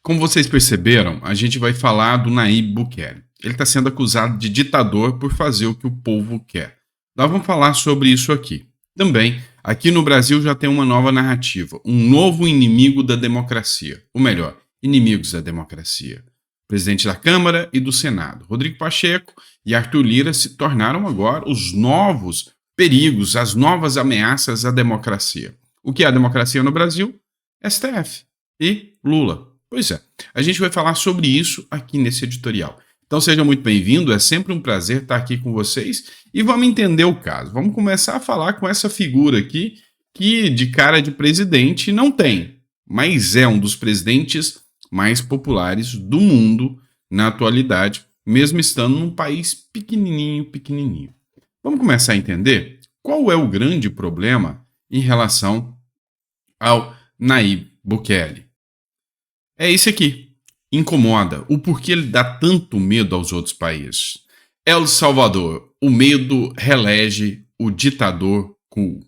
Como vocês perceberam, a gente vai falar do Nayib Bukele. Ele está sendo acusado de ditador por fazer o que o povo quer. Nós vamos falar sobre isso aqui. Também, aqui no Brasil já tem uma nova narrativa, um novo inimigo da democracia. Ou melhor, inimigos da democracia. Presidente da Câmara e do Senado, Rodrigo Pacheco e Arthur Lira se tornaram agora os novos perigos, as novas ameaças à democracia. O que é a democracia no Brasil? STF e Lula. Pois é, a gente vai falar sobre isso aqui nesse editorial. Então seja muito bem-vindo, é sempre um prazer estar aqui com vocês e vamos entender o caso. Vamos começar a falar com essa figura aqui que de cara de presidente não tem, mas é um dos presidentes mais populares do mundo na atualidade, mesmo estando num país pequenininho. Vamos começar a entender qual é o grande problema em relação ao Nayib Bukele. É esse aqui. Incomoda. O porquê ele dá tanto medo aos outros países. El Salvador. O medo reelege o ditador cool.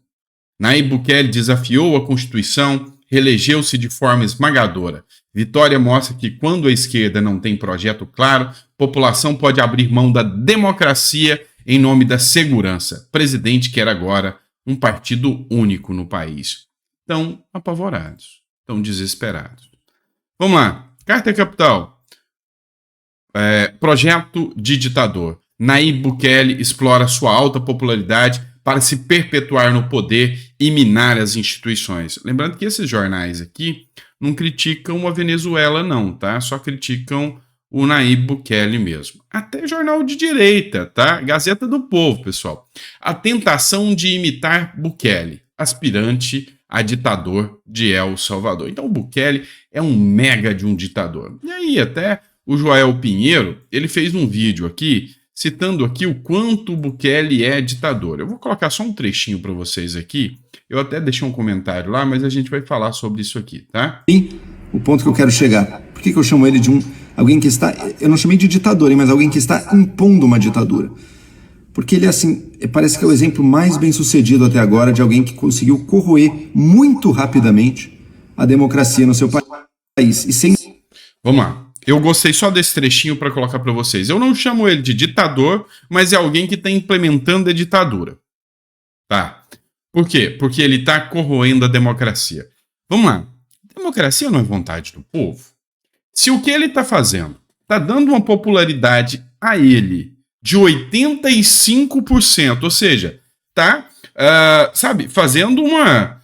Nayib Bukele desafiou a Constituição, reelegeu-se de forma esmagadora. Vitória mostra que quando a esquerda não tem projeto claro, a população pode abrir mão da democracia em nome da segurança. O presidente quer agora um partido único no país. Estão apavorados, estão desesperados. Vamos lá. Carta Capital. Projeto de ditador. Nayib Bukele explora sua alta popularidade para se perpetuar no poder e minar as instituições. Lembrando que esses jornais aqui não criticam a Venezuela não, tá? Só criticam o Nayib Bukele mesmo. Até jornal de direita, tá? Gazeta do Povo, pessoal. A tentação de imitar Bukele, aspirante a ditador de El Salvador. Então o Bukele é um mega de um ditador. E aí até o Joel Pinheiro, ele fez um vídeo aqui, citando aqui o quanto o Bukele é ditador. Eu vou colocar só um trechinho para vocês aqui. Eu até deixei um comentário lá, mas a gente vai falar sobre isso aqui, tá? E o ponto que eu quero chegar. Por que eu chamo ele de alguém que está... Eu não chamei de ditador, hein, mas alguém que está impondo uma ditadura. Porque ele, assim, parece que é o exemplo mais bem-sucedido até agora de alguém que conseguiu corroer muito rapidamente a democracia no seu país. E sem... Vamos lá. Eu gostei só desse trechinho para colocar para vocês. Eu não chamo ele de ditador, mas é alguém que está implementando a ditadura. Tá? Por quê? Porque ele está corroendo a democracia. Vamos lá. Democracia não é vontade do povo. Se o que ele está fazendo está dando uma popularidade a ele de 85%, ou seja, tá, fazendo uma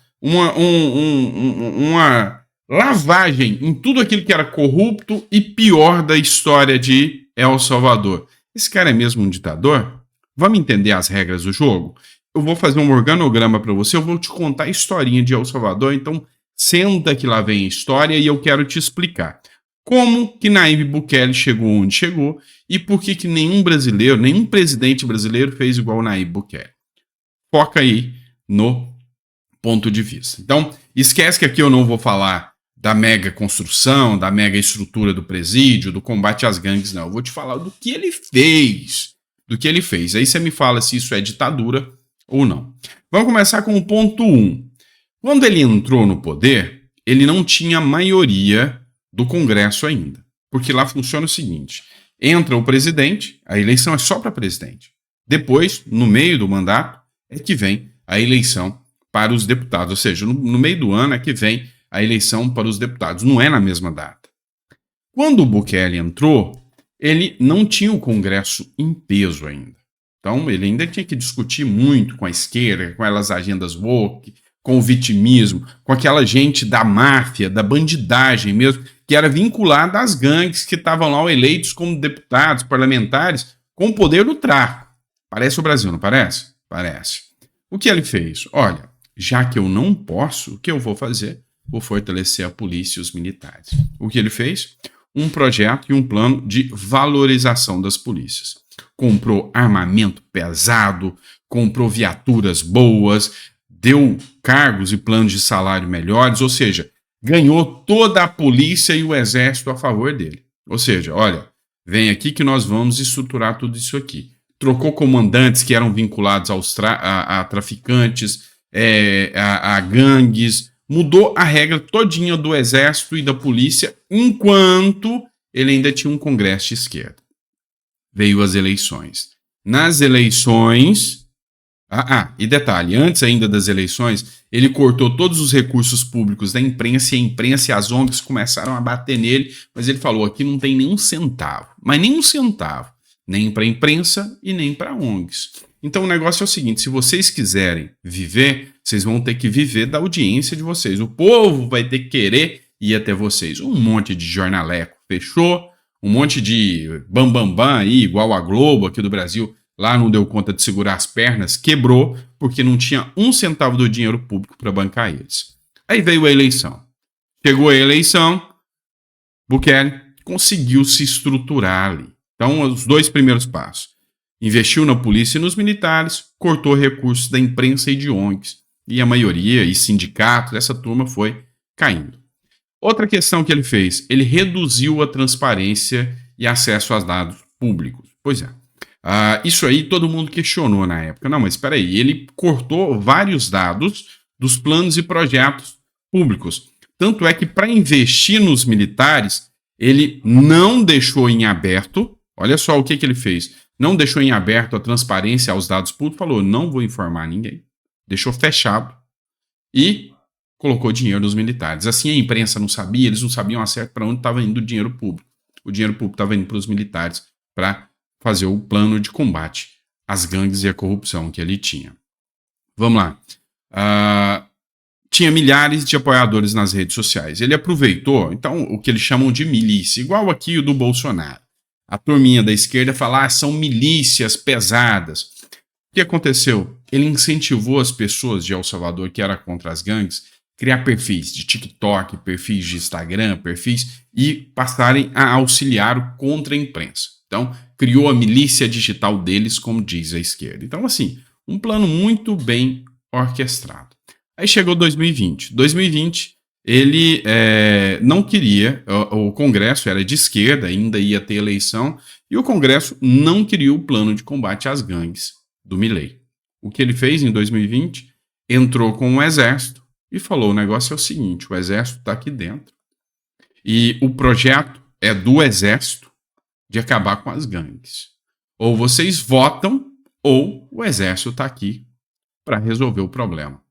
lavagem em tudo aquilo que era corrupto e pior da história de El Salvador. Esse cara é mesmo um ditador? Vamos entender as regras do jogo? Eu vou fazer um organograma para você, eu vou te contar a historinha de El Salvador, então senta que lá vem a história e eu quero te explicar como que Nayib Bukele chegou onde chegou e por que nenhum brasileiro, nenhum presidente brasileiro fez igual o Nayib Bukele. Foca aí no ponto de vista. Então, esquece que aqui eu não vou falar da mega construção, da mega estrutura do presídio, do combate às gangues, não. Eu vou te falar do que ele fez. Aí você me fala se isso é ditadura ou não. Vamos começar com o ponto 1. Quando ele entrou no poder, ele não tinha maioria do Congresso ainda. Porque lá funciona o seguinte: entra o presidente, a eleição é só para presidente. Depois, no meio do mandato, é que vem a eleição para os deputados. Ou seja, no meio do ano é que vem a eleição para os deputados. Não é na mesma data. Quando o Bukele entrou, ele não tinha o Congresso em peso ainda. Então, ele ainda tinha que discutir muito com a esquerda, com aquelas agendas woke, com o vitimismo, com aquela gente da máfia, da bandidagem mesmo, que era vinculada às gangues que estavam lá eleitos como deputados, parlamentares, com o poder do tráfico. Parece o Brasil, não parece? Parece. O que ele fez? Olha, já que eu não posso, o que eu vou fazer? Vou fortalecer a polícia e os militares. O que ele fez? Um projeto e um plano de valorização das polícias. Comprou armamento pesado, comprou viaturas boas, deu cargos e planos de salário melhores, ou seja, ganhou toda a polícia e o exército a favor dele. Ou seja, olha, vem aqui que nós vamos estruturar tudo isso aqui. Trocou comandantes que eram vinculados a traficantes, a gangues, mudou a regra todinha do exército e da polícia, enquanto ele ainda tinha um congresso de esquerda. Veio as eleições. Nas eleições... e detalhe, antes ainda das eleições, ele cortou todos os recursos públicos da imprensa, e a imprensa e as ONGs começaram a bater nele, mas ele falou, aqui não tem nenhum centavo, mas nem um centavo, nem para a imprensa e nem para ONGs. Então o negócio é o seguinte, se vocês quiserem viver, vocês vão ter que viver da audiência de vocês. O povo vai ter que querer ir até vocês. Um monte de jornaleco fechou, um monte de bambambam aí, igual a Globo aqui do Brasil, lá não deu conta de segurar as pernas, quebrou, porque não tinha um centavo do dinheiro público para bancar eles. Aí veio a eleição. Chegou a eleição, Bukele conseguiu se estruturar ali. Então, os 2 primeiros passos. Investiu na polícia e nos militares, cortou recursos da imprensa e de ONGs. E a maioria, e sindicatos, essa turma foi caindo. Outra questão que ele fez, ele reduziu a transparência e acesso aos dados públicos. Pois é. Isso aí todo mundo questionou na época. Não, mas espera aí, ele cortou vários dados dos planos e projetos públicos. Tanto é que para investir nos militares, ele não deixou em aberto, olha só o que ele fez, não deixou em aberto a transparência aos dados públicos, falou, não vou informar ninguém. Deixou fechado e colocou dinheiro nos militares. Assim a imprensa não sabia, eles não sabiam a certo para onde estava indo o dinheiro público. O dinheiro público estava indo para os militares para fazer o plano de combate às gangues e à corrupção que ele tinha. Vamos lá. Tinha milhares de apoiadores nas redes sociais. Ele aproveitou, então, o que eles chamam de milícia, igual aqui o do Bolsonaro. A turminha da esquerda fala, são milícias pesadas. O que aconteceu? Ele incentivou as pessoas de El Salvador, que era contra as gangues, criar perfis de TikTok, perfis de Instagram, perfis, e passarem a auxiliar o contra a imprensa. Então, criou a milícia digital deles, como diz a esquerda. Então, assim, um plano muito bem orquestrado. Aí chegou 2020. 2020, ele não queria, o Congresso era de esquerda, ainda ia ter eleição, e o Congresso não queria o plano de combate às gangues do Milei. O que ele fez em 2020? Entrou com o Exército e falou, o negócio é o seguinte, o Exército está aqui dentro, e o projeto é do Exército de acabar com as gangues. Ou vocês votam, ou o Exército está aqui para resolver o problema.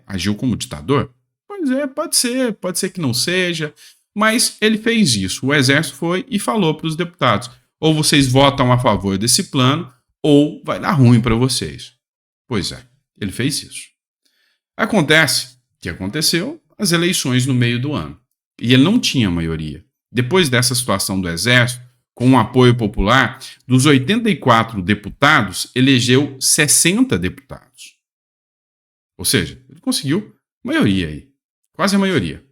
Agiu como ditador? Pois é, pode ser que não seja, mas ele fez isso. O Exército foi e falou para os deputados, ou vocês votam a favor desse plano, ou vai dar ruim para vocês. Pois é, ele fez isso. Acontece que aconteceu as eleições no meio do ano, e ele não tinha maioria. Depois dessa situação do Exército, com o apoio popular, dos 84 deputados, elegeu 60 deputados. Ou seja, ele conseguiu maioria aí. Quase a maioria.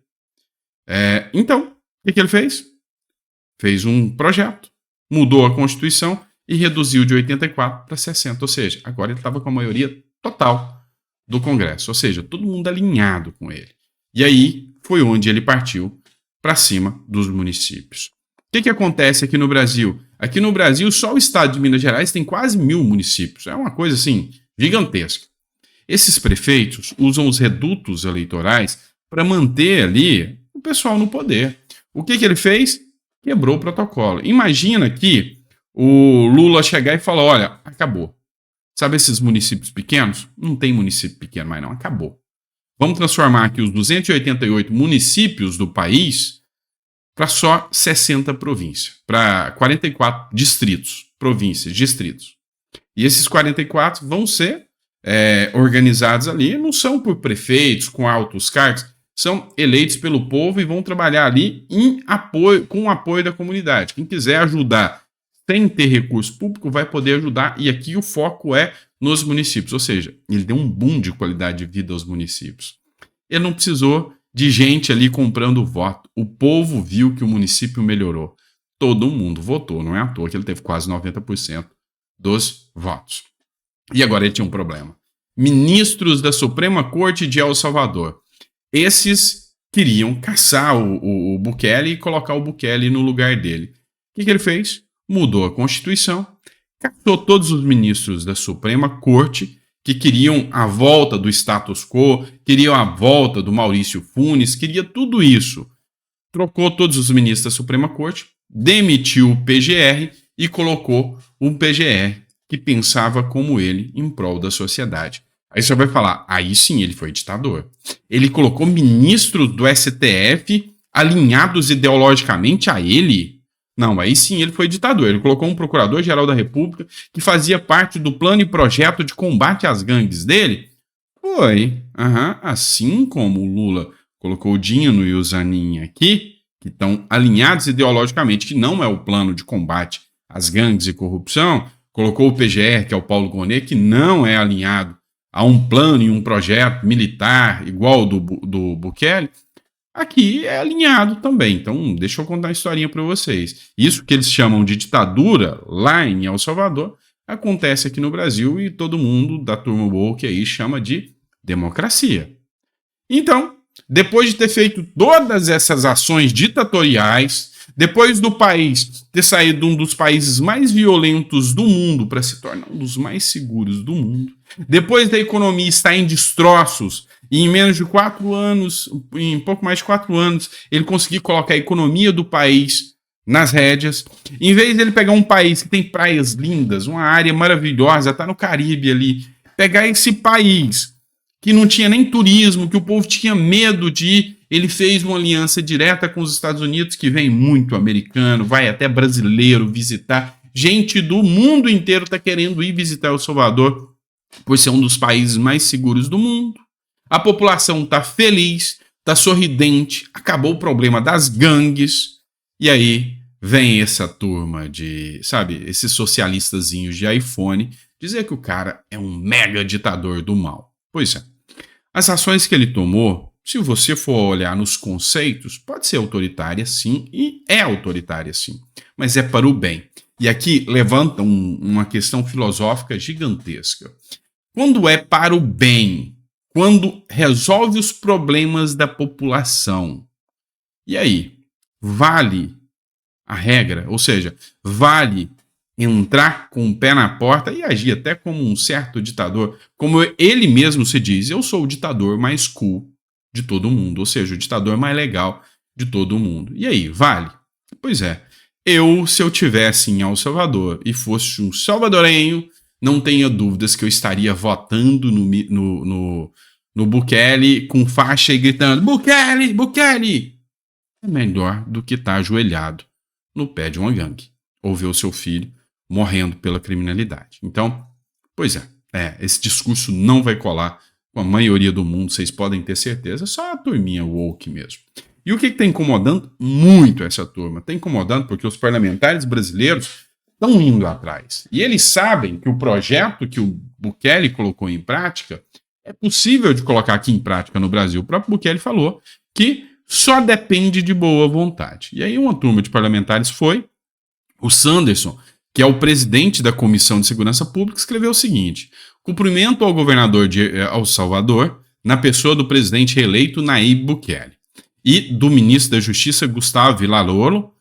Então, o que ele fez? Fez um projeto, mudou a Constituição e reduziu de 84 para 60. Ou seja, agora ele estava com a maioria total do Congresso. Ou seja, todo mundo alinhado com ele. E aí foi onde ele partiu para cima dos municípios. O que acontece aqui no Brasil? Aqui no Brasil, só o estado de Minas Gerais tem quase 1000 municípios. É uma coisa, assim, gigantesca. Esses prefeitos usam os redutos eleitorais para manter ali o pessoal no poder. O que ele fez? Quebrou o protocolo. Imagina que o Lula chegar e falar, olha, acabou. Sabe esses municípios pequenos? Não tem município pequeno mais não, acabou. Vamos transformar aqui os 288 municípios do país para só 60 províncias, para 44 distritos, províncias, distritos. E esses 44 vão ser organizados ali, não são por prefeitos com altos cargos, são eleitos pelo povo e vão trabalhar ali com o apoio da comunidade. Quem quiser ajudar sem ter recurso público vai poder ajudar, e aqui o foco é nos municípios, ou seja, ele deu um boom de qualidade de vida aos municípios. Ele não precisou de gente ali comprando voto. O povo viu que o município melhorou. Todo mundo votou, não é à toa que ele teve quase 90% dos votos. E agora ele tinha um problema. Ministros da Suprema Corte de El Salvador. Esses queriam caçar o Bukele e colocar o Bukele no lugar dele. O que ele fez? Mudou a Constituição, caçou todos os ministros da Suprema Corte que queriam a volta do status quo, queriam a volta do Maurício Funes, queria tudo isso. Trocou todos os ministros da Suprema Corte, demitiu o PGR e colocou um PGR que pensava como ele em prol da sociedade. Aí você vai falar, aí sim ele foi ditador. Ele colocou ministros do STF alinhados ideologicamente a ele? Não, aí sim ele foi ditador. Ele colocou um procurador-geral da República que fazia parte do plano e projeto de combate às gangues dele? Foi. Assim como o Lula colocou o Dino e o Zanin aqui, que estão alinhados ideologicamente, que não é o plano de combate às gangues e corrupção, colocou o PGR, que é o Paulo Gonet, que não é alinhado a um plano e um projeto militar igual ao do Bukele, aqui é alinhado também. Então, deixa eu contar uma historinha para vocês. Isso que eles chamam de ditadura lá em El Salvador acontece aqui no Brasil e todo mundo da turma woke aí chama de democracia. Então, depois de ter feito todas essas ações ditatoriais, depois do país ter saído de um dos países mais violentos do mundo para se tornar um dos mais seguros do mundo, depois da economia estar em destroços, e em menos de 4 anos, em pouco mais de 4 anos, ele conseguiu colocar a economia do país nas rédeas, em vez de ele pegar um país que tem praias lindas, uma área maravilhosa, está no Caribe ali, pegar esse país que não tinha nem turismo, que o povo tinha medo de ir, ele fez uma aliança direta com os Estados Unidos, que vem muito americano, vai até brasileiro visitar, gente do mundo inteiro está querendo ir visitar El Salvador, por ser um dos países mais seguros do mundo. A população está feliz, está sorridente, acabou o problema das gangues, e aí vem essa turma de, sabe, esses socialistazinhos de iPhone, dizer que o cara é um mega ditador do mal. Pois é. As ações que ele tomou, se você for olhar nos conceitos, pode ser autoritária sim, e é autoritária sim, mas é para o bem. E aqui levanta uma questão filosófica gigantesca. Quando é para o bem, quando resolve os problemas da população, e aí, vale a regra? Ou seja, vale entrar com o pé na porta e agir até como um certo ditador, como ele mesmo se diz, eu sou o ditador mais cool de todo mundo, ou seja, o ditador mais legal de todo mundo. E aí, vale? Pois é, se eu tivesse em El Salvador e fosse um salvadorenho, não tenha dúvidas que eu estaria votando no Bukele com faixa e gritando, Bukele, Bukele! É melhor do que estar ajoelhado no pé de uma gangue ou ver o seu filho morrendo pela criminalidade. Então, pois é, esse discurso não vai colar com a maioria do mundo, vocês podem ter certeza, é só a turminha woke mesmo. E o que está incomodando muito essa turma? Está incomodando porque os parlamentares brasileiros estão indo atrás. E eles sabem que o projeto que o Bukele colocou em prática é possível de colocar aqui em prática no Brasil. O próprio Bukele falou que só depende de boa vontade. E aí uma turma de parlamentares foi, o Sanderson, que é o presidente da Comissão de Segurança Pública, escreveu o seguinte: cumprimento ao governador de El Salvador, na pessoa do presidente reeleito Nayib Bukele, e do ministro da Justiça Gustavo Villaloro,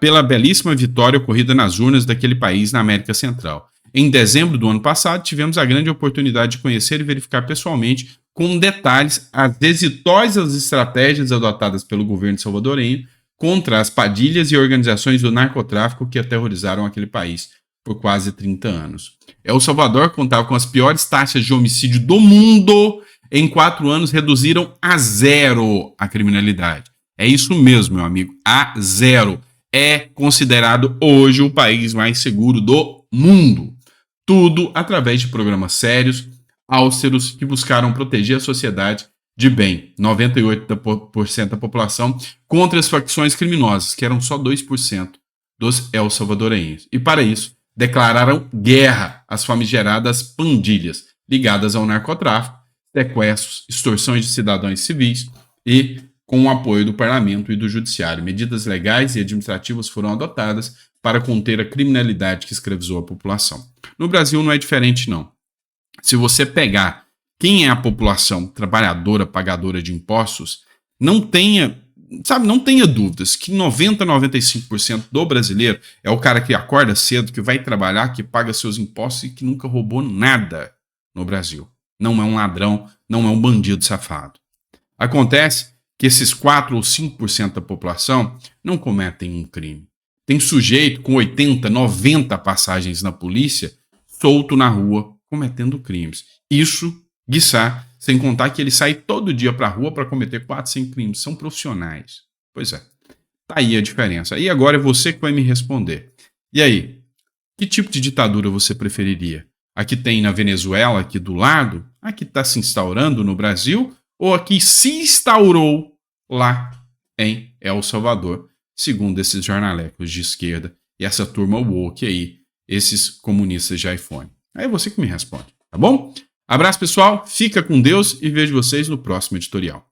pela belíssima vitória ocorrida nas urnas daquele país na América Central. Em dezembro do ano passado, tivemos a grande oportunidade de conhecer e verificar pessoalmente, com detalhes, as exitosas estratégias adotadas pelo governo salvadorenho contra as padilhas e organizações do narcotráfico que aterrorizaram aquele país por quase 30 anos. El Salvador contava com as piores taxas de homicídio do mundo. Em 4 anos, reduziram a 0 a criminalidade. É isso mesmo, meu amigo, a 0. É considerado hoje o país mais seguro do mundo. Tudo através de programas sérios, austeros, que buscaram proteger a sociedade de bem, 98% da população, contra as facções criminosas, que eram só 2% dos el-salvadorenhos. E para isso, declararam guerra às famigeradas pandilhas ligadas ao narcotráfico, sequestros, extorsões de cidadãos civis e com o apoio do parlamento e do judiciário. Medidas legais e administrativas foram adotadas para conter a criminalidade que escravizou a população. No Brasil não é diferente, não. Se você pegar quem é a população trabalhadora, pagadora de impostos, não tenha dúvidas que 95% do brasileiro é o cara que acorda cedo, que vai trabalhar, que paga seus impostos e que nunca roubou nada. no Brasil. Não é um ladrão, não é um bandido safado. Acontece que esses 4 ou 5% da população não cometem um crime. Tem sujeito com 80, 90 passagens na polícia, solto na rua, cometendo crimes. Isso, quiçá, sem contar que ele sai todo dia para a rua para cometer 4, 5 crimes. São profissionais. Pois é. Tá aí a diferença. E agora é você que vai me responder. E aí, que tipo de ditadura você preferiria? A que tem na Venezuela, aqui do lado? A que está se instaurando no Brasil? Ou a que se instaurou lá em El Salvador? Segundo esses jornalecos de esquerda e essa turma woke aí, esses comunistas de iPhone. Aí é você que me responde, tá bom? Abraço, pessoal, fica com Deus e vejo vocês no próximo editorial.